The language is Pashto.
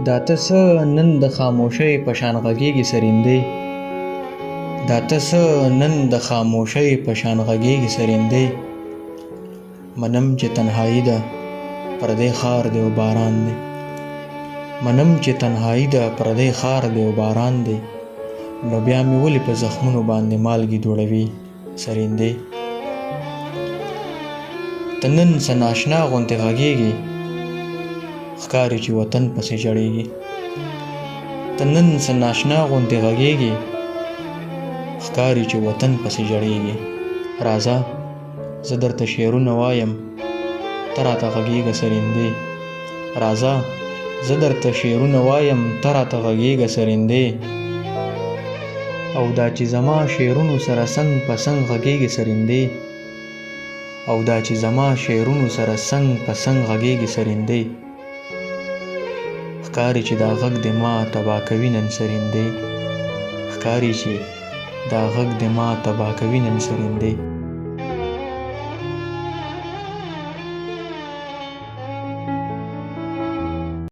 دا ته څه نن د خاموشۍ په شان غږېږي سرېندې، دا ته څه نن د خاموشۍ په شان غږېږي سرېندې. منم چې تنهایي ده پردی ښار دی او باران دی، منم چې تنهایي ده پردی ښار دی او باران دی. نو بیا مې ولې په زخمونو باندې مالګې دوړوي سرېندې. ته نن څه ناشنا غوندې غږېږي، ښکاري چې وطن پسې ژړېږي. ته نن څه ناشنا غوندې غږېږي، ښکاري چې وطن پسې ژړېږي. راځه زه درته شعرونه وایم، ته راته غږېږه سرېندې. راځه زه درته شعرونه وایم، ته راته غږېږه سرېندې. او دا چې زما شعرونو سره څنګ په څنګ غږېږي سرېندې، او دا چې زما شعرونو سره څنګ په څنګ غږېږي سرېندې. ښکاري چې دا غږ دې ما تباه کوي نن سرېندې، ښکاري چې دا غږ دې ما تباه کوي نن سرېندې.